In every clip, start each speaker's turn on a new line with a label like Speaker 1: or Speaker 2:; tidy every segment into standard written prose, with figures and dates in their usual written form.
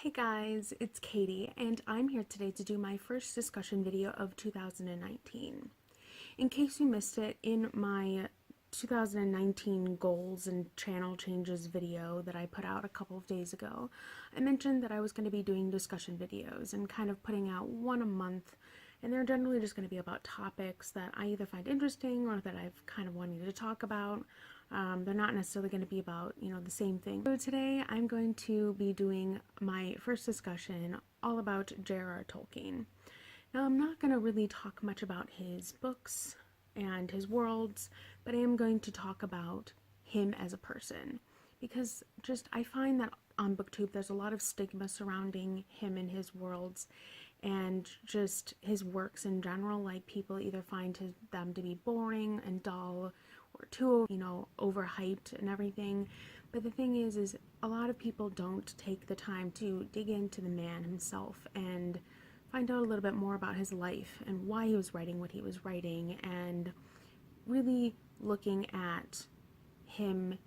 Speaker 1: Hey guys, it's Katie, and I'm here today to do my first discussion video of 2019. In case you missed it, in my 2019 goals and channel changes video that I put out a couple of days ago, I mentioned that I was going to be doing discussion videos and kind of putting out one a month, and they're generally just going to be about topics that I either find interesting or that I've kind of wanted to talk about. They're not necessarily going to be about, the same thing. So today I'm going to be doing my first discussion all about J.R.R. Tolkien. Now, I'm not going to really talk much about his books and his worlds, but I am going to talk about him as a person, because I find that on BookTube there's a lot of stigma surrounding him and his worlds and just his works in general. Like, people either find them to be boring and dull or too, overhyped and everything. But the thing is a lot of people don't take the time to dig into the man himself and find out a little bit more about his life and why he was writing what he was writing, and really looking at him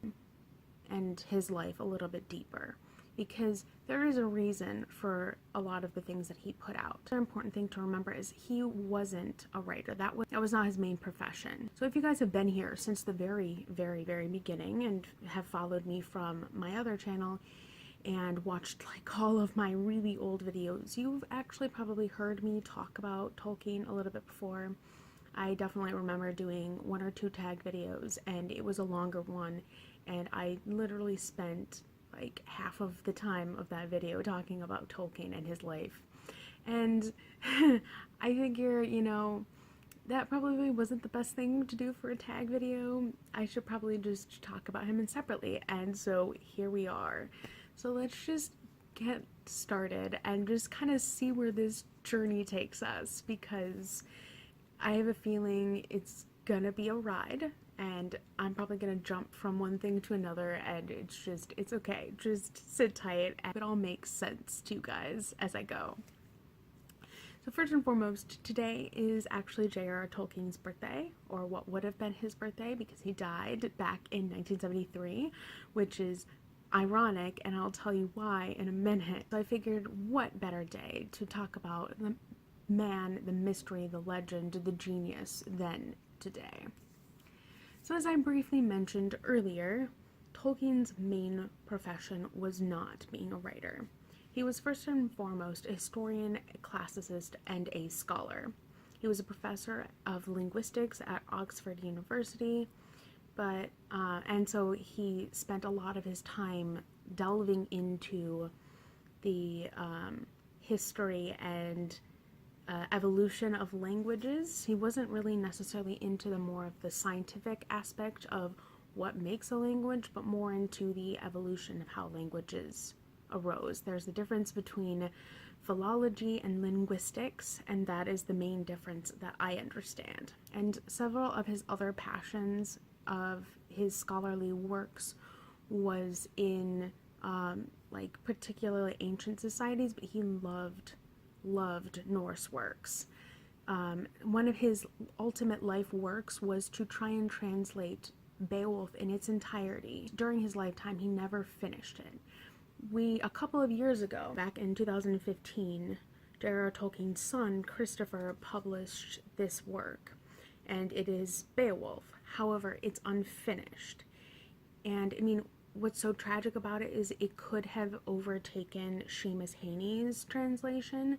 Speaker 1: and his life a little bit deeper, because there is a reason for a lot of the things that he put out. The important thing to remember is he wasn't a writer. That was not his main profession. So if you guys have been here since the very, very, very beginning and have followed me from my other channel and watched like all of my really old videos, you've actually probably heard me talk about Tolkien a little bit before. I definitely remember doing one or two tag videos, and it was a longer one, and I literally spent like half of the time of that video talking about Tolkien and his life. And I figure, that probably wasn't the best thing to do for a tag video. I should probably just talk about him separately, and so here we are. So let's just get started and just kind of see where this journey takes us, because I have a feeling it's gonna be a ride, and I'm probably gonna jump from one thing to another, and it's okay. Just sit tight, and it all makes sense to you guys as I go. So first and foremost, today is actually J.R.R. Tolkien's birthday, or what would have been his birthday, because he died back in 1973, which is ironic, and I'll tell you why in a minute. So I figured, what better day to talk about the man, the mystery, the legend, the genius than today. So as I briefly mentioned earlier, Tolkien's main profession was not being a writer. He was first and foremost a historian, a classicist, and a scholar. He was a professor of linguistics at Oxford University, and so he spent a lot of his time delving into the history and evolution of languages. He wasn't really necessarily into the more of the scientific aspect of what makes a language, but more into the evolution of how languages arose. There's a difference between philology and linguistics, and that is the main difference that I understand. And several of his other passions of his scholarly works was in particularly ancient societies, but he loved Norse works. One of his ultimate life works was to try and translate Beowulf in its entirety. During his lifetime, he never finished it. A couple of years ago, back in 2015, J.R.R. Tolkien's son, Christopher, published this work, and it is Beowulf. However, it's unfinished. And I mean, what's so tragic about it is it could have overtaken Seamus Heaney's translation,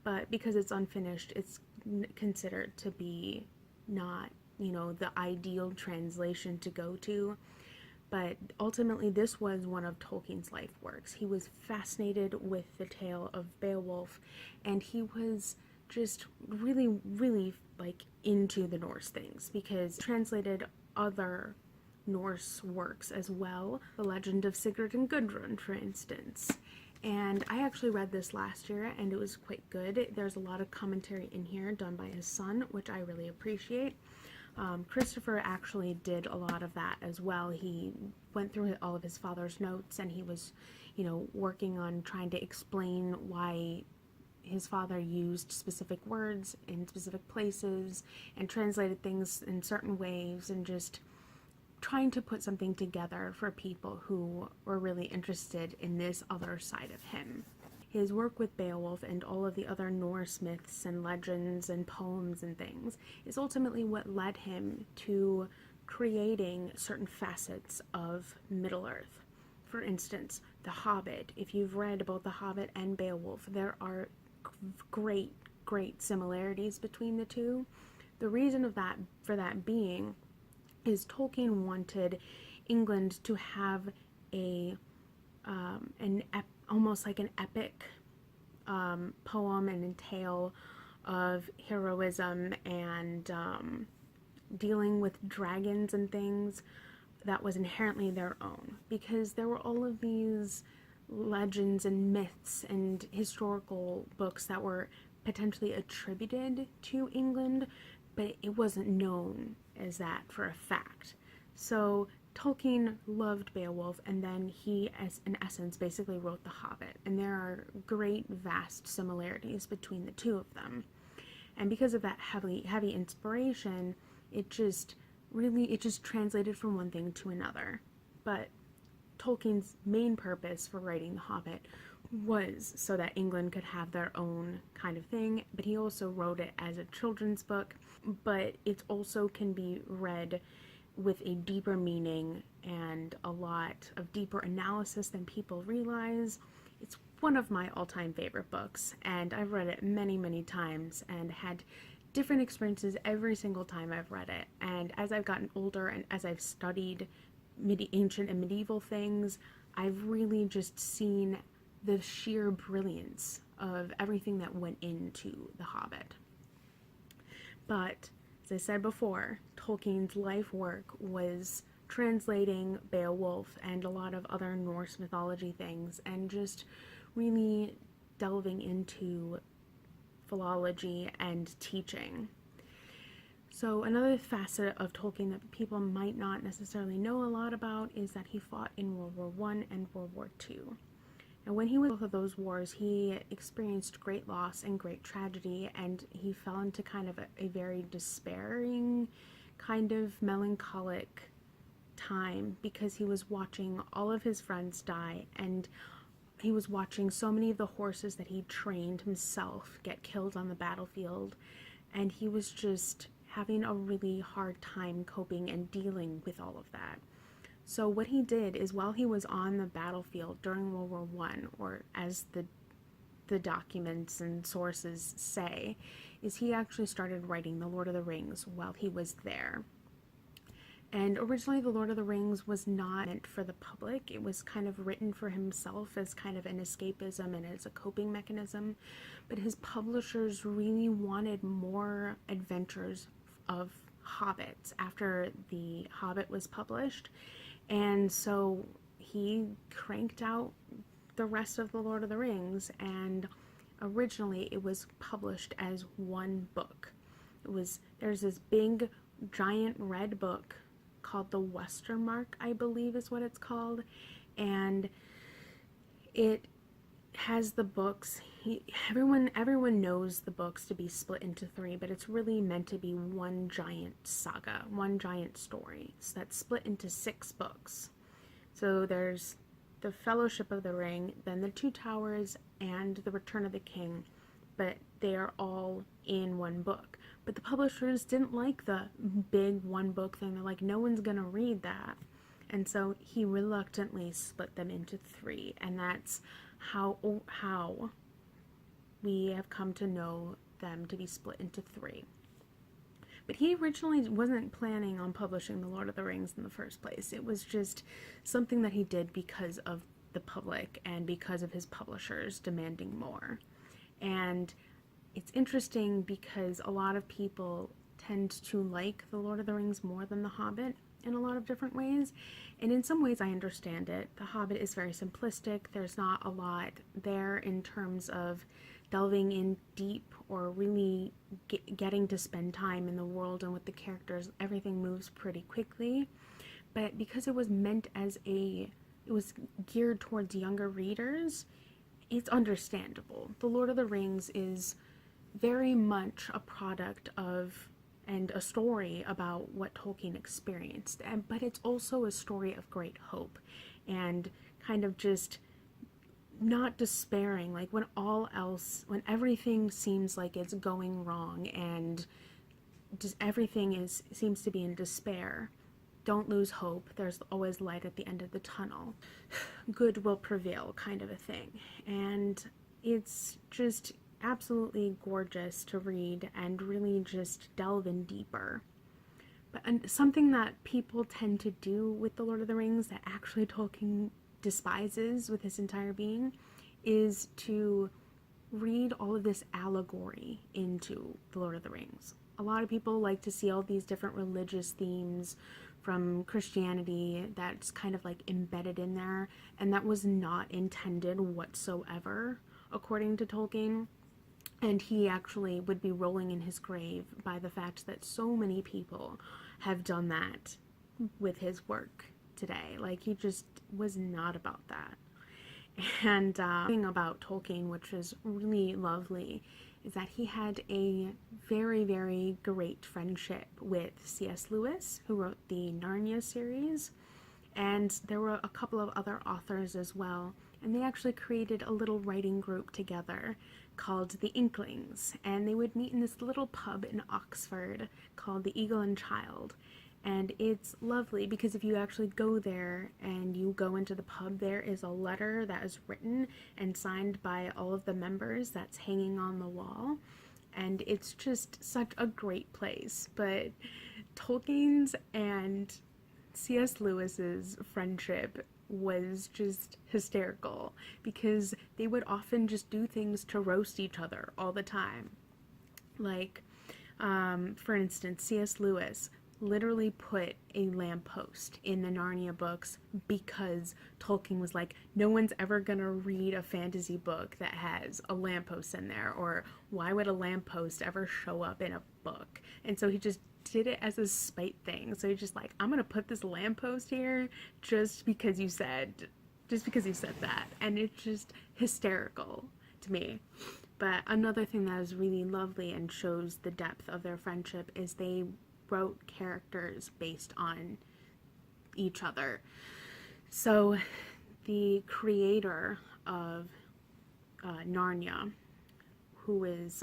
Speaker 1: but because it's unfinished, it's considered to be not, the ideal translation to go to. But ultimately, this was one of Tolkien's life works. He was fascinated with the tale of Beowulf, and he was just really, really into the Norse things, because he translated other Norse works as well. The Legend of Sigurd and Gudrun, for instance. And I actually read this last year, and it was quite good. There's a lot of commentary in here done by his son, which I really appreciate. Christopher actually did a lot of that as well. He went through all of his father's notes, and he was, working on trying to explain why his father used specific words in specific places and translated things in certain ways, and just trying to put something together for people who were really interested in this other side of him. His work with Beowulf and all of the other Norse myths and legends and poems and things is ultimately what led him to creating certain facets of Middle-earth. For instance, The Hobbit. If you've read both The Hobbit and Beowulf, there are great similarities between the two. The reason for that being is Tolkien wanted England to have almost like an epic poem and a tale of heroism and dealing with dragons and things that was inherently their own, because there were all of these legends and myths and historical books that were potentially attributed to England, but it wasn't known as that for a fact. So Tolkien loved Beowulf, and then he, as in essence, basically wrote The Hobbit, and there are great, vast similarities between the two of them. And because of that heavy inspiration, it just translated from one thing to another. But Tolkien's main purpose for writing The Hobbit was so that England could have their own kind of thing, but he also wrote it as a children's book, but it also can be read with a deeper meaning and a lot of deeper analysis than people realize. It's one of my all-time favorite books, and I've read it many times and had different experiences every single time I've read it. And as I've gotten older and as I've studied ancient and medieval things, I've really just seen the sheer brilliance of everything that went into The Hobbit. But, as I said before, Tolkien's life work was translating Beowulf and a lot of other Norse mythology things, and just really delving into philology and teaching. So another facet of Tolkien that people might not necessarily know a lot about is that he fought in World War I and World War II. And when he was in both of those wars, he experienced great loss and great tragedy, and he fell into kind of a very despairing, kind of melancholic time, because he was watching all of his friends die, and he was watching so many of the horses that he trained himself get killed on the battlefield, and he was just having a really hard time coping and dealing with all of that. So what he did is, while he was on the battlefield during World War I, or as the documents and sources say, is he actually started writing The Lord of the Rings while he was there. And originally The Lord of the Rings was not meant for the public. It was kind of written for himself as kind of an escapism and as a coping mechanism. But his publishers really wanted more adventures of hobbits after The Hobbit was published. And so he cranked out the rest of The Lord of the Rings, and originally it was published as one book. There's this big, giant red book called the Westermark, I believe is what it's called, and it has the books. Everyone knows the books to be split into three, but it's really meant to be one giant saga, one giant story. So that's split into 6 books. So there's the Fellowship of the Ring, then the Two Towers, and the Return of the King, but they are all in one book. But the publishers didn't like the big one book thing. They're like, no one's gonna read that. And so he reluctantly split them into 3, and that's how we have come to know them to be split into 3. But he originally wasn't planning on publishing The Lord of the Rings in the first place. It was just something that he did because of the public and because of his publishers demanding more. And it's interesting because a lot of people tend to like The Lord of the Rings more than The Hobbit in a lot of different ways, and in some ways I understand it. The Hobbit is very simplistic. There's not a lot there in terms of delving in deep or really getting to spend time in the world and with the characters. Everything moves pretty quickly, but because it was meant as it was geared towards younger readers, it's understandable. The Lord of the Rings is very much a product of and a story about what Tolkien experienced. But it's also a story of great hope and kind of just not despairing, like when everything seems like it's going wrong and just everything seems to be in despair. Don't lose hope. There's always light at the end of the tunnel. Good will prevail, kind of a thing. And it's just absolutely gorgeous to read and really just delve in deeper. But something that people tend to do with The Lord of the Rings that actually Tolkien despises with his entire being is to read all of this allegory into The Lord of the Rings. A lot of people like to see all these different religious themes from Christianity that's kind of like embedded in there, and that was not intended whatsoever, according to Tolkien. And he actually would be rolling in his grave by the fact that so many people have done that with his work today. Like, he just was not about that. And thing about Tolkien, which is really lovely, is that he had a very, very great friendship with C.S. Lewis, who wrote the Narnia series, and there were a couple of other authors as well, and they actually created a little writing group together called the Inklings, and they would meet in this little pub in Oxford called the Eagle and Child. And it's lovely because if you actually go there and you go into the pub, there is a letter that is written and signed by all of the members that's hanging on the wall. And it's just such a great place. But Tolkien's and C.S. Lewis's friendship was just hysterical because they would often just do things to roast each other all the time. Like, for instance, C.S. Lewis literally put a lamppost in the Narnia books because Tolkien was like, no one's ever gonna read a fantasy book that has a lamppost in there, or why would a lamppost ever show up in a book? And so he just did it as a spite thing. So he's just like, I'm gonna put this lamppost here just because you said that. And it's just hysterical to me. But another thing that is really lovely and shows the depth of their friendship is they wrote characters based on each other. So the creator of Narnia, who is,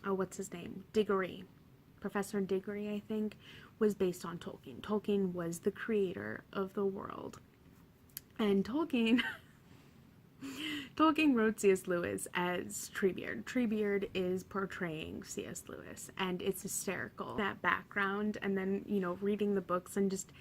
Speaker 1: what's his name? Diggory. Professor Diggory, I think, was based on Tolkien. Tolkien was the creator of the world. And Tolkien wrote C.S. Lewis as Treebeard. Treebeard is portraying C.S. Lewis, and it's hysterical. That background, and then, reading the books and just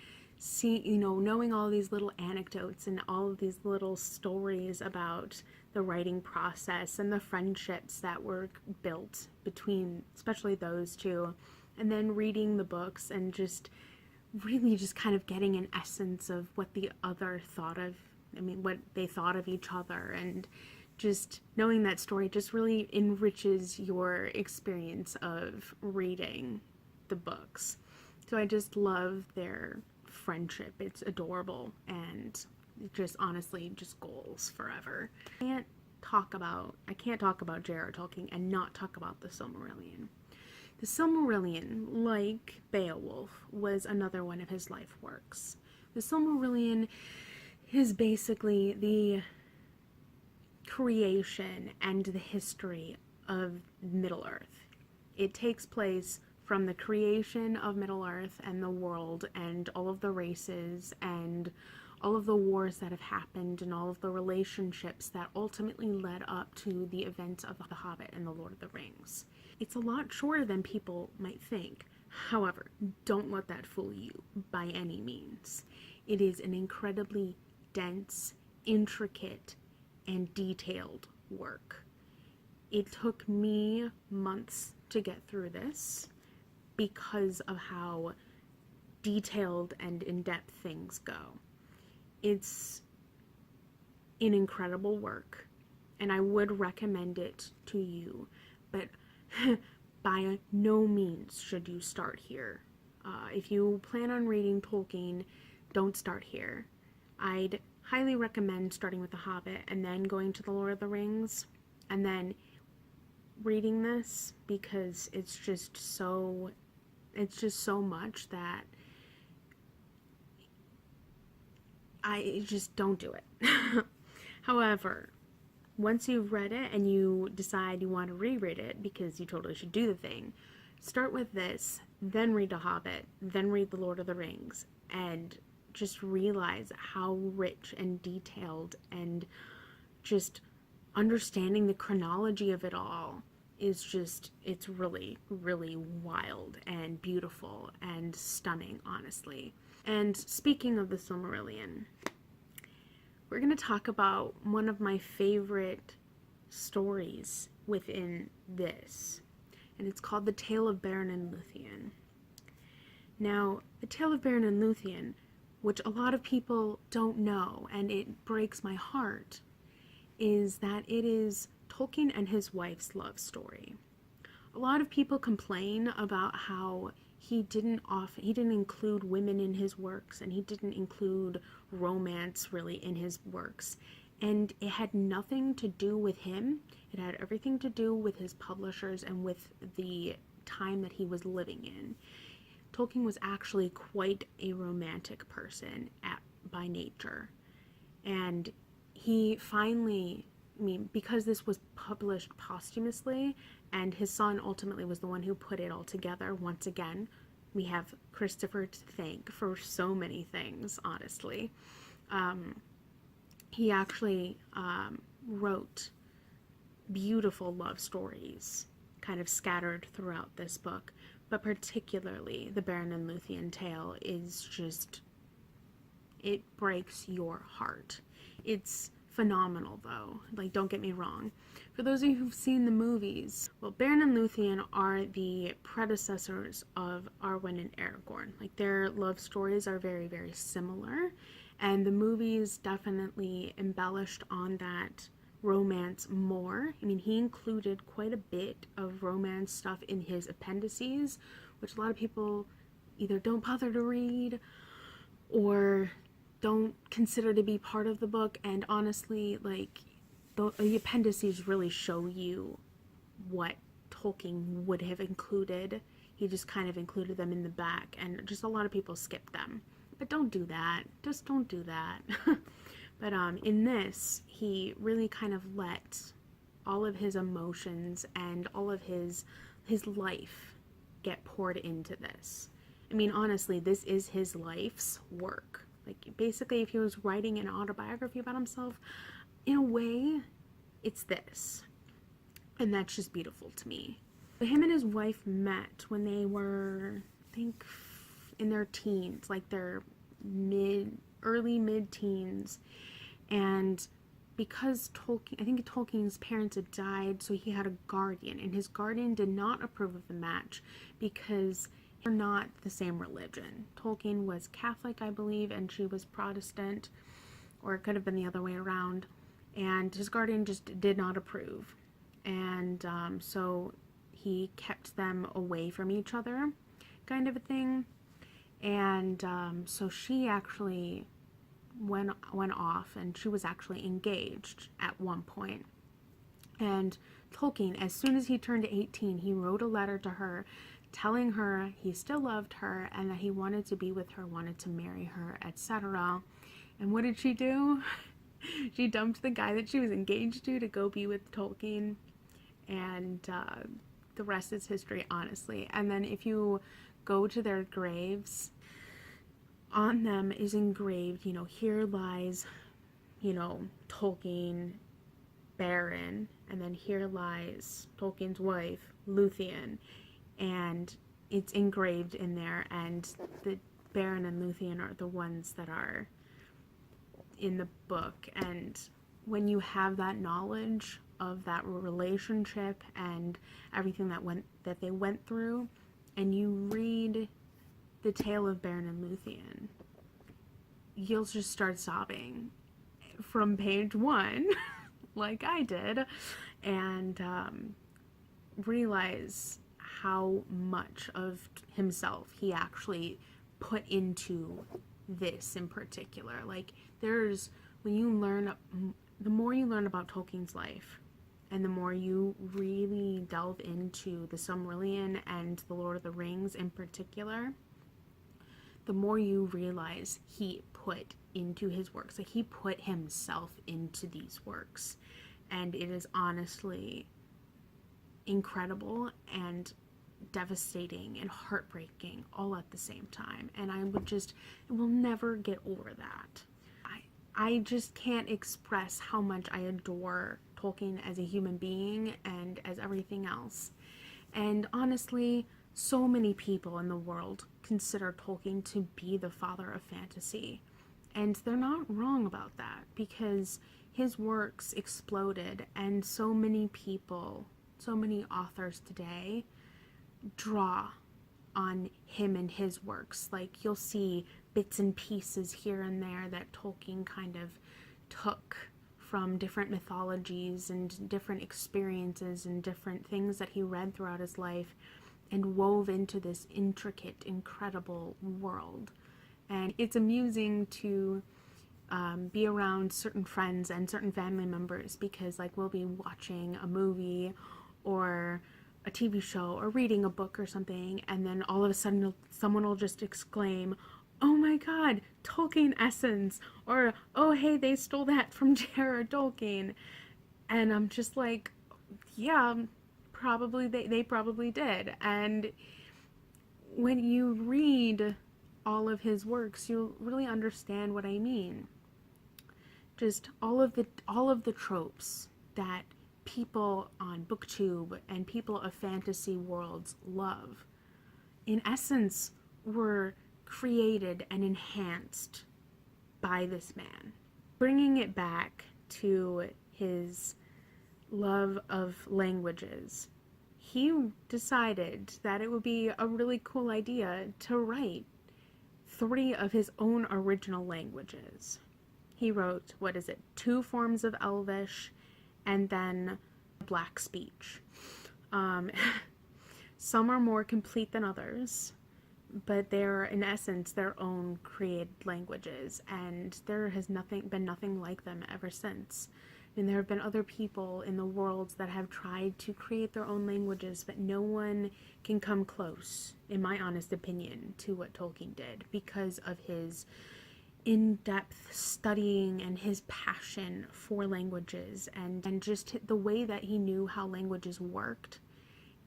Speaker 1: knowing all these little anecdotes and all of these little stories about the writing process and the friendships that were built between, especially those two, and then reading the books and just really just kind of getting an essence of what the other thought of, what they thought of each other, and just knowing that story just really enriches your experience of reading the books. So I just love their friendship. It's adorable, and just honestly just goals forever. I can't talk about J.R.R. Tolkien and not talk about the Silmarillion. The Silmarillion, like Beowulf, was another one of his life works. The Silmarillion is basically the creation and the history of Middle-earth. It takes place from the creation of Middle-earth and the world and all of the races and all of the wars that have happened and all of the relationships that ultimately led up to the events of The Hobbit and The Lord of the Rings. It's a lot shorter than people might think. However, don't let that fool you by any means. It is an incredibly dense, intricate, and detailed work. It took me months to get through this because of how detailed and in-depth things go. It's an incredible work, and I would recommend it to you, but by no means should you start here. If you plan on reading Tolkien, don't start here. I'd highly recommend starting with The Hobbit and then going to The Lord of the Rings and then reading this, because it's just so it's just so much that I just don't do it. However, once you've read it and you decide you want to reread it because you totally should do the thing, start with this, then read The Hobbit, then read The Lord of the Rings, and just realize how rich and detailed and just understanding the chronology of it all is just, it's really, really wild and beautiful and stunning, honestly. And speaking of the Silmarillion, we're going to talk about one of my favorite stories within this, and it's called The Tale of Beren and Luthien. Now, The Tale of Beren and Luthien, which a lot of people don't know, and it breaks my heart, is that it is Tolkien and his wife's love story. A lot of people complain about how he didn't include women in his works, and he didn't include romance really in his works. And it had nothing to do with him. It had everything to do with his publishers and with the time that he was living in. Tolkien was actually quite a romantic person by nature. And he finally, because this was published posthumously, and his son ultimately was the one who put it all together, once again, we have Christopher to thank for so many things, honestly. He actually wrote beautiful love stories kind of scattered throughout this book, but particularly the Beren and Luthien tale is just, it breaks your heart. It's phenomenal, though. Like, don't get me wrong. For those of you who've seen the movies, well, Beren and Luthien are the predecessors of Arwen and Aragorn. Like, their love stories are very, very similar, and the movies definitely embellished on that romance more. I mean, he included quite a bit of romance stuff in his appendices, which a lot of people either don't bother to read or don't consider to be part of the book. And honestly, like, the appendices really show you what Tolkien would have included. He just kind of included them in the back, and just a lot of people skip them. But don't do that. Just don't do that. But in this, he really kind of let all of his emotions and all of his life get poured into this. I mean, honestly, this is his life's work. Like, basically, if he was writing an autobiography about himself, in a way, it's this. And that's just beautiful to me. But him and his wife met when they were, I think, in their teens, like their early mid-teens. And because I think Tolkien's parents had died, so he had a guardian, and his guardian did not approve of the match because they're not the same religion. Tolkien was Catholic, I believe, and she was Protestant, or it could have been the other way around, and his guardian just did not approve. And so he kept them away from each other, kind of a thing. And so she actually went off, and she was actually engaged at one point. And Tolkien, as soon as he turned 18, he wrote a letter to her telling her he still loved her and that he wanted to be with her, wanted to marry her, etc. And what did she do? She dumped the guy that she was engaged to go be with Tolkien. And the rest is history, honestly. And then if you go to their graves, on them is engraved, here lies, Tolkien, Beren, and then here lies Tolkien's wife, Luthien, and it's engraved in there, and the Beren and Luthien are the ones that are in the book. And when you have that knowledge of that relationship and everything that they went through, and you read The Tale of Beren and Luthien, you'll just start sobbing from page 1, like I did, and realize how much of himself he actually put into this in particular. Like, the more you learn about Tolkien's life, and the more you really delve into the Silmarillion and the Lord of the Rings in particular, the more you realize he put into his works. Like, he put himself into these works. And it is honestly incredible and devastating and heartbreaking all at the same time. And I will never get over that. I just can't express how much I adore Tolkien as a human being and as everything else. And honestly, so many people in the world consider Tolkien to be the father of fantasy. And they're not wrong about that, because his works exploded, and so many people, so many authors today draw on him and his works. Like, you'll see bits and pieces here and there that Tolkien kind of took from different mythologies and different experiences and different things that he read throughout his life and wove into this intricate, incredible world. And it's amusing to be around certain friends and certain family members, because like, we'll be watching a movie or a TV show or reading a book or something, and then all of a sudden someone will just exclaim, "Oh my god, Tolkien essence," or "Oh hey, they stole that from J.R.R. Tolkien." And I'm just like, yeah, probably they probably did. And when you read all of his works, you'll really understand what I mean. Just all of the tropes that people on BookTube and people of fantasy worlds love, in essence, were created and enhanced by this man. Bringing it back to his love of languages, he decided that it would be a really cool idea to write 3 of his own original languages. He wrote, 2 forms of Elvish, and then Black speech. Some are more complete than others, but they're in essence their own created languages, and there has been nothing like them ever since. And there have been other people in the world that have tried to create their own languages, but no one can come close, in my honest opinion, to what Tolkien did, because of his in-depth studying and his passion for languages, and just the way that he knew how languages worked.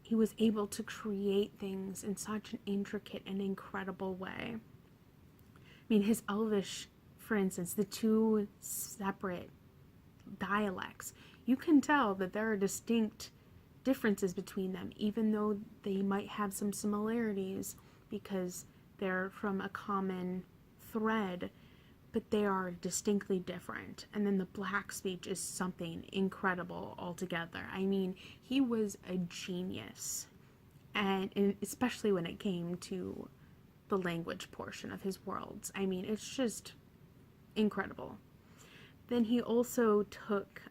Speaker 1: He was able to create things in such an intricate and incredible way. I mean, his Elvish, for instance, the 2 separate dialects, you can tell that there are distinct differences between them, even though they might have some similarities because they're from a common thread, but they are distinctly different. And then the Black speech is something incredible altogether. I mean, he was a genius, and especially when it came to the language portion of his worlds. I mean, it's just incredible. Then he also took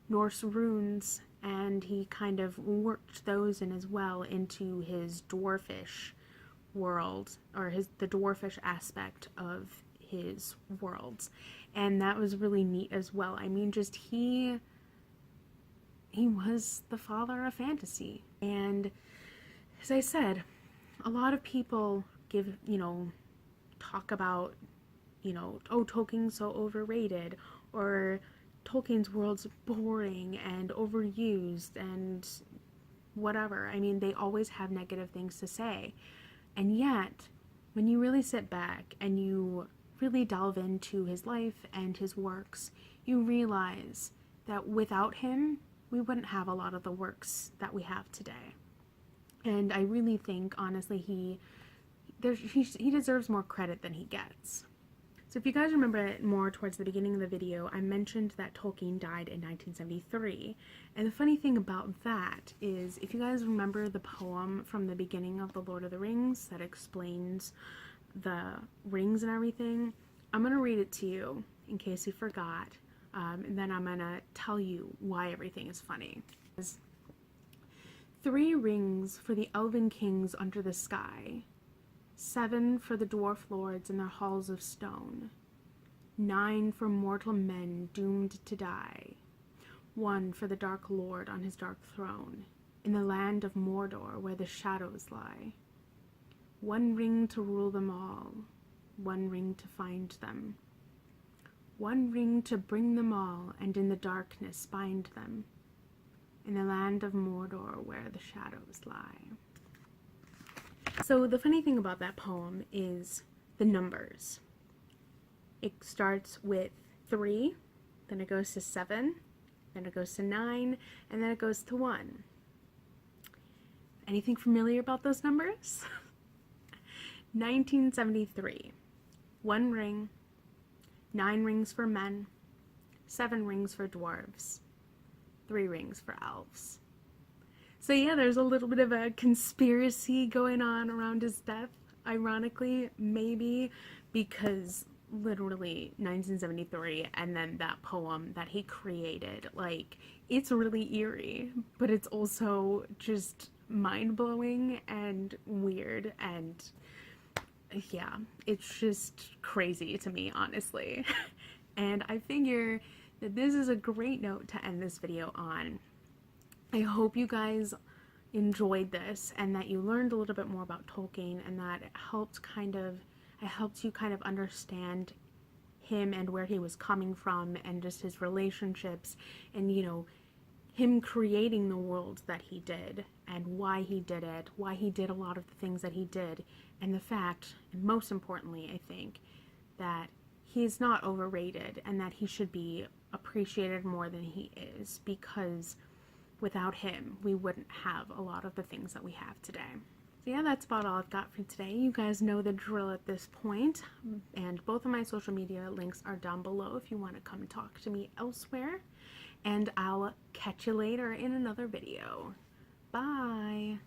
Speaker 1: Norse runes, and he kind of worked those in as well into his dwarfish world, or the dwarfish aspect of his worlds, and that was really neat as well. I mean, just he was the father of fantasy. And as I said, a lot of people talk about, oh, Tolkien's so overrated, or Tolkien's world's boring and overused and whatever. I mean, they always have negative things to say. And yet, when you really sit back and you really delve into his life and his works, you realize that without him, we wouldn't have a lot of the works that we have today. And I really think, honestly, he deserves more credit than he gets. So if you guys remember more towards the beginning of the video, I mentioned that Tolkien died in 1973. And the funny thing about that is, if you guys remember the poem from the beginning of The Lord of the Rings that explains the rings and everything, I'm going to read it to you in case you forgot, and then I'm going to tell you why everything is funny. 3 rings for the elven kings under the sky, 7 for the dwarf lords in their halls of stone, 9 for mortal men doomed to die, one for the Dark Lord on his dark throne, in the land of Mordor where the shadows lie. One ring to rule them all, one ring to find them. One ring to bring them all, and in the darkness bind them, in the land of Mordor where the shadows lie. So the funny thing about that poem is the numbers. It starts with 3, then it goes to 7, then it goes to 9, and then it goes to 1. Anything familiar about those numbers? 1973. 1 ring, 9 rings for men, 7 rings for dwarves, 3 rings for elves. So yeah, there's a little bit of a conspiracy going on around his death. Ironically, maybe because literally 1973 and then that poem that he created, like, it's really eerie, but it's also just mind-blowing and weird, and yeah, it's just crazy to me, honestly. And I figure that this is a great note to end this video on. I hope you guys enjoyed this and that you learned a little bit more about Tolkien, and that it helped you kind of understand him and where he was coming from, and just his relationships, and him creating the world that he did, and why he did it, why he did a lot of the things that he did, and the fact, and most importantly, I think, that he's not overrated and that he should be appreciated more than he is, because without him, we wouldn't have a lot of the things that we have today. So yeah, that's about all I've got for today. You guys know the drill at this point, and both of my social media links are down below if you want to come talk to me elsewhere, and I'll catch you later in another video. Bye!